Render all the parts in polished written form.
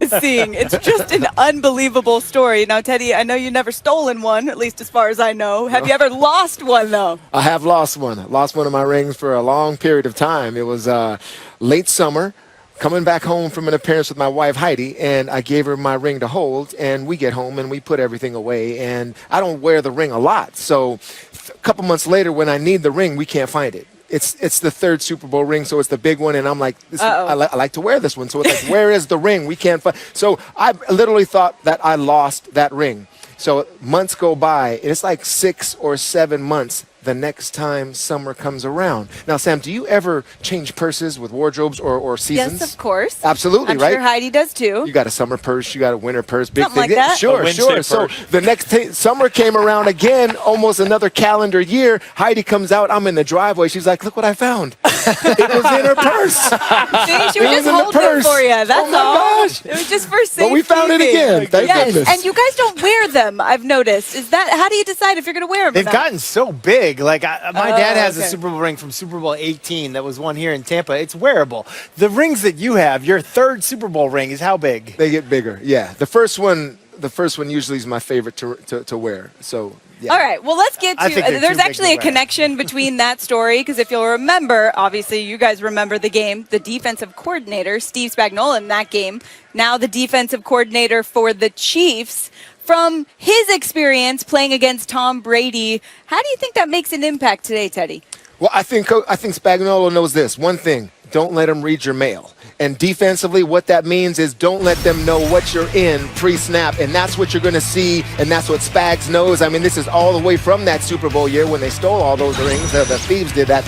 seeing. It's just an unbelievable story. Now, Teddy, I know you've never stolen one, at least as far as I know. Have you ever lost one, though? I have lost one. I lost one of my rings for a long period of time. It was late summer, coming back home from an appearance with my wife, Heidi, and I gave her my ring to hold, and we get home and we put everything away, and I don't wear the ring a lot. So a couple months later, when I need the ring, we can't find it. It's the third Super Bowl ring, so it's the big one, and I'm like, I like to wear this one. So it's like, where is the ring? We can't find. So I literally thought that I lost that ring. So months go by, and it's like 6 or 7 months the next time summer comes around. Now, Sam, do you ever change purses with wardrobes or seasons? Yes, of course. Absolutely, I'm right? sure Heidi does too. You got a summer purse, you got a winter purse, big Something thing. like that. Sure. So the next summer came around again, almost another calendar year. Heidi comes out, I'm in the driveway. She's like, look what I found. It was in her purse. See, she was just holding it for you. That's oh my all. Gosh. It was just for safety. But we found it again. Thank goodness. And you guys don't wear them, I've noticed. How do you decide if you're going to wear them? They've gotten so big. Like my dad has a okay. Super Bowl ring from Super Bowl 18 that was won here in Tampa. It's wearable. The rings that you have, your third Super Bowl ring, is how big? They get bigger, yeah. The first one usually is my favorite to wear. So, yeah. All right, well, let's get I think to they're there's too big actually to a wear. connection between that story, because if you'll remember, obviously you guys remember the game, the defensive coordinator, Steve Spagnuolo, in that game, now the defensive coordinator for the Chiefs. From his experience playing against Tom Brady, how do you think that makes an impact today, Teddy? Well, I think Spagnuolo knows this. One thing, don't let them read your mail. And defensively, what that means is don't let them know what you're in pre-snap. And that's what you're going to see, and that's what Spags knows. I mean, this is all the way from that Super Bowl year when they stole all those rings. The thieves did that.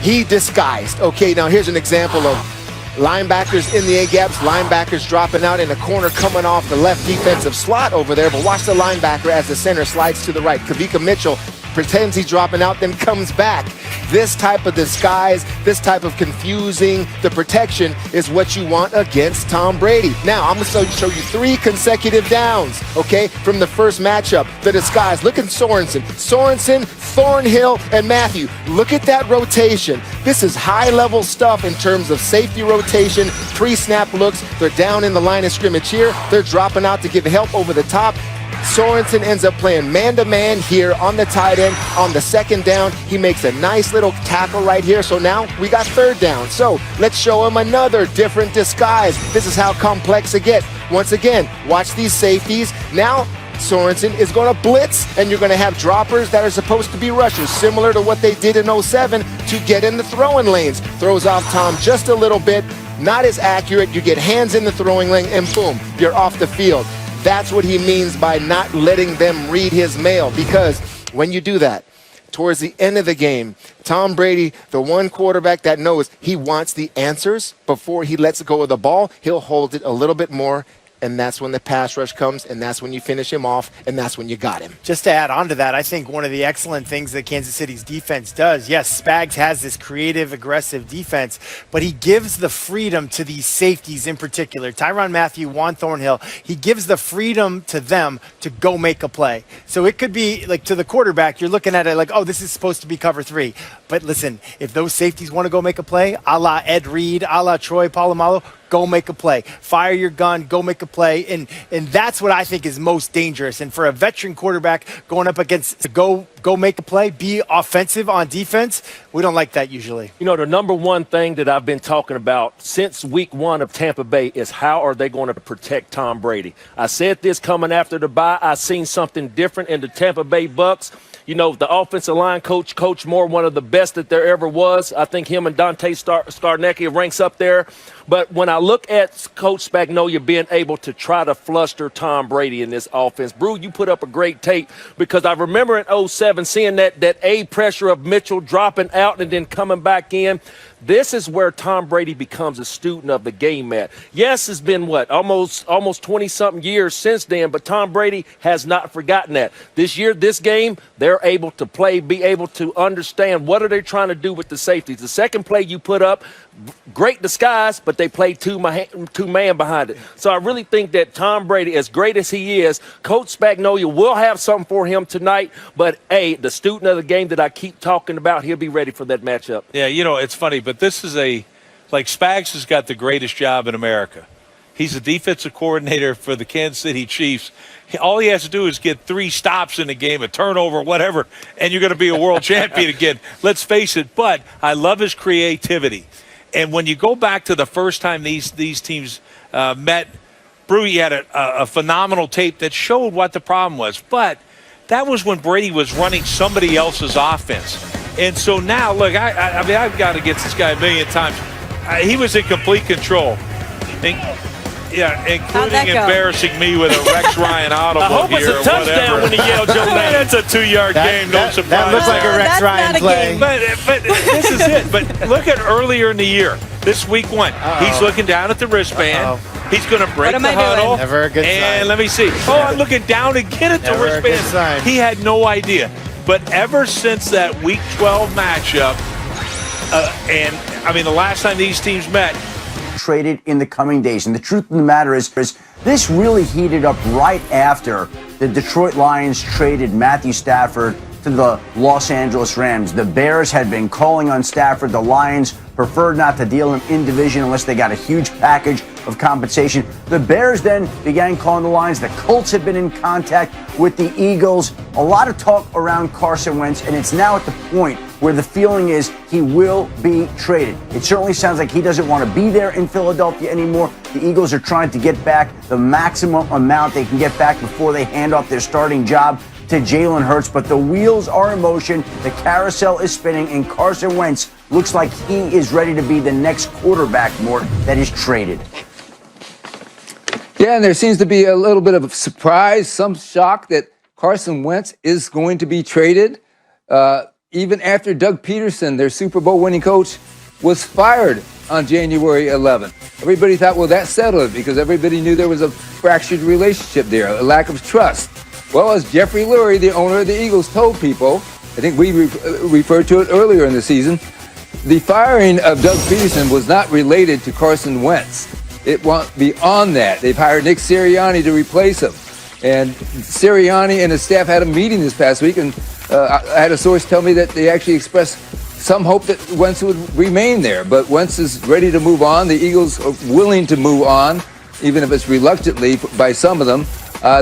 He disguised. Okay, now here's an example of linebackers in the A-gaps, linebackers dropping out in a corner coming off the left defensive slot over there. But watch the linebacker as the center slides to the right. Kavika Mitchell pretends he's dropping out, then comes back. This type of disguise, this type of confusing the protection is what you want against Tom Brady. Now, I'm going to show you 3 consecutive downs, okay, from the first matchup. The disguise. Look at Sorensen, Thornhill, and Matthew. Look at that rotation. This is high-level stuff in terms of safety rotation, pre-snap looks. They're down in the line of scrimmage here. They're dropping out to give help over the top. Sorensen ends up playing man-to-man here on the tight end. On the second down, he makes a nice little tackle right here. So now we got third down. So let's show him another different disguise. This is how complex it gets. Once again, watch these safeties. Now Sorensen is going to blitz, and you're going to have droppers that are supposed to be rushers, similar to what they did in 07 to get in the throwing lanes. Throws off Tom just a little bit, not as accurate. You get hands in the throwing lane, and boom, you're off the field. That's what he means by not letting them read his mail, because when you do that, towards the end of the game, Tom Brady, the one quarterback that knows he wants the answers before he lets go of the ball, he'll hold it a little bit more, and that's when the pass rush comes, and that's when you finish him off, and that's when you got him. Just to add on to that, I think one of the excellent things that Kansas City's defense does, yes, Spags has this creative, aggressive defense, but he gives the freedom to these safeties in particular. Tyrann Mathieu, Juan Thornhill, he gives the freedom to them to go make a play. So it could be, like, to the quarterback, you're looking at it like, oh, this is supposed to be cover 3. But listen, if those safeties want to go make a play, a la Ed Reed, a la Troy Polamalu, go make a play. Fire your gun, go make a play. And that's what I think is most dangerous. And for a veteran quarterback going up against go make a play, be offensive on defense, we don't like that usually. You know, the number one thing that I've been talking about since week 1 of Tampa Bay is how are they going to protect Tom Brady. I said this coming after the bye. I seen something different in the Tampa Bay Bucs. You know, the offensive line coach Moore, one of the best that there ever was. I think him and Dante Scarnecchia ranks up there. But when I look at Coach Spagnuolo being able to try to fluster Tom Brady in this offense, Brew, you put up a great tape, because I remember in 07 seeing that A pressure of Mitchell dropping out and then coming back in. This is where Tom Brady becomes a student of the game, Matt. Yes, it's been, almost 20-something years since then, but Tom Brady has not forgotten that. This year, this game, they're able to play, be able to understand what are they trying to do with the safeties. The second play you put up, great disguise, but they played two-man behind it. So I really think that Tom Brady, as great as he is, Coach Spagnuolo will have something for him tonight, but, the student of the game that I keep talking about, he'll be ready for that matchup. Yeah, you know, it's funny, but this is like Spags has got the greatest job in America. He's the defensive coordinator for the Kansas City Chiefs. All he has to do is get 3 stops in the game, a turnover, whatever, and you're going to be a world champion again. Let's face it. But I love his creativity. And when you go back to the first time these teams met, Brady had a phenomenal tape that showed what the problem was. But that was when Brady was running somebody else's offense. And so now, look, I mean, I've got to get this guy a million times. He was in complete control. Yeah, including embarrassing me with a Rex Ryan audible. I hope it's a touchdown when he yelled your name. That's a 2-yard game. Don't surprise. That looks like a Rex Ryan play. But this is it. But look at earlier in the year. This week 1. He's looking down at the wristband. He's going to break the huddle. Never a good sign. And let me see. Oh, I'm looking down again at the Never a good wristband. sign. He had no idea. But ever since that Week 12 matchup, and I mean the last time these teams met, traded in the coming days. And the truth of the matter is this really heated up right after the Detroit Lions traded Matthew Stafford to the Los Angeles Rams. The Bears had been calling on Stafford. The Lions preferred not to deal him in division unless they got a huge package of compensation. The Bears then began calling the Lions. The Colts had been in contact with the Eagles. A lot of talk around Carson Wentz, and it's now at the point where the feeling is he will be traded. It certainly sounds like he doesn't want to be there in Philadelphia anymore. The Eagles are trying to get back the maximum amount they can get back before they hand off their starting job to Jalen Hurts, but the wheels are in motion, the carousel is spinning, and Carson Wentz looks like he is ready to be the next quarterback, Mort, that is traded. Yeah, and there seems to be a little bit of a surprise, some shock that Carson Wentz is going to be traded. Even after Doug Peterson, their Super Bowl winning coach, was fired on January 11th. Everybody thought, well, that settled it because everybody knew there was a fractured relationship there, a lack of trust. Well, as Jeffrey Lurie, the owner of the Eagles, told people, I think we referred to it earlier in the season, the firing of Doug Peterson was not related to Carson Wentz. It went beyond that. They've hired Nick Sirianni to replace him. And Sirianni and his staff had a meeting this past week, and I had a source tell me that they actually expressed some hope that Wentz would remain there. But Wentz is ready to move on. The Eagles are willing to move on, even if it's reluctantly by some of them.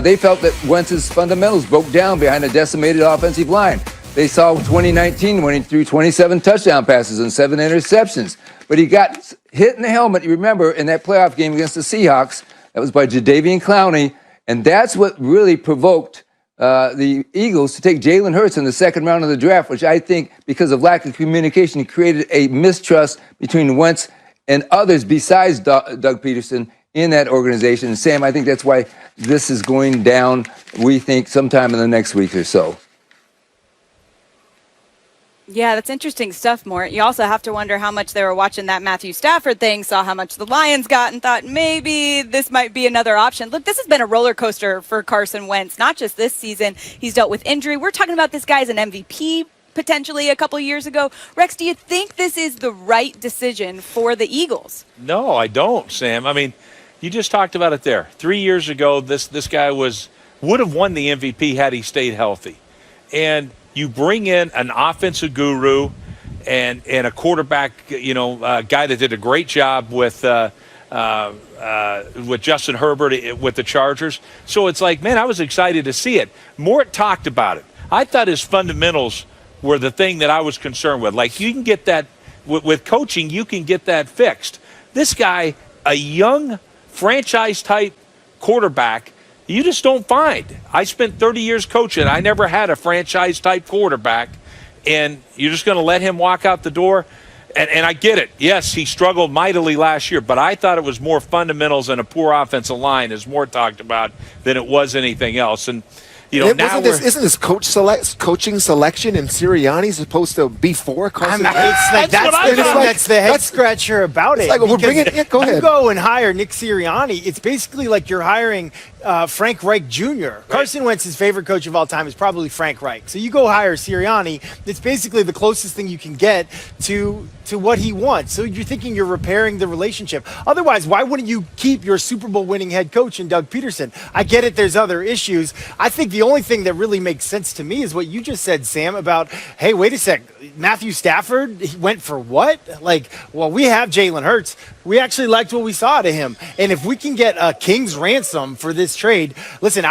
They felt that Wentz's fundamentals broke down behind a decimated offensive line. They saw 2019 when he threw 27 touchdown passes and 7 interceptions. But he got hit in the helmet, you remember, in that playoff game against the Seahawks. That was by Jadeveon Clowney. And that's what really provoked the Eagles to take Jalen Hurts in the second round of the draft, which I think, because of lack of communication, created a mistrust between Wentz and others besides Doug Peterson in that organization. And Sam, I think that's why this is going down, we think, sometime in the next week or so. Yeah, that's interesting stuff, Mort. You also have to wonder how much they were watching that Matthew Stafford thing, saw how much the Lions got, and thought maybe this might be another option. Look, this has been a roller coaster for Carson Wentz, not just this season. He's dealt with injury. We're talking about this guy as an MVP potentially a couple years ago. Rex, do you think this is the right decision for the Eagles? No, I don't, Sam. I mean, you just talked about it there. 3 years ago, this guy would have won the MVP had he stayed healthy. And you bring in an offensive guru and a quarterback, guy that did a great job with Justin Herbert with the Chargers. So it's like, man, I was excited to see it. Mort talked about it. I thought his fundamentals were the thing that I was concerned with. Like, you can get that with coaching, you can get that fixed. This guy, a young franchise-type quarterback, you just don't find. I spent 30 years coaching. I never had a franchise-type quarterback, and you're just going to let him walk out the door? And I get it. Yes, he struggled mightily last year, but I thought it was more fundamentals and a poor offensive line, as Moore talked about, than it was anything else. And isn't this coaching selection and Sirianni supposed to be for Carson? That's the head scratcher about it. Like, we're bringing it. Go ahead. You go and hire Nick Sirianni. It's basically like you're hiring Frank Reich Jr. Right. Carson Wentz's favorite coach of all time is probably Frank Reich. So you go hire Sirianni. It's basically the closest thing you can get to what he wants. So you're thinking you're repairing the relationship. Otherwise, why wouldn't you keep your Super Bowl winning head coach in Doug Peterson? I get it. There's other issues. I think the the only thing that really makes sense to me is what you just said, Sam, about, hey, wait a sec, Matthew Stafford, he went for what? Like, well, we have Jalen Hurts. We actually liked what we saw out of him. And if we can get a king's ransom for this trade, listen,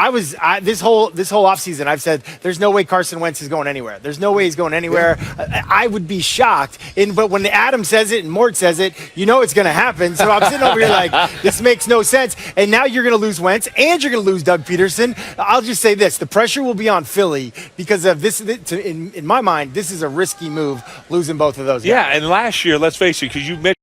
this whole offseason, I've said there's no way Carson Wentz is going anywhere. There's no way he's going anywhere. Yeah. I would be shocked. But when Adam says it and Mort says it, you know it's going to happen. So I'm sitting over here like, this makes no sense. And now you're going to lose Wentz and you're going to lose Doug Peterson. I'll just say this. The pressure will be on Philly because of this. In my mind, this is a risky move, losing both of those guys. Yeah, and last year, let's face it, because you mentioned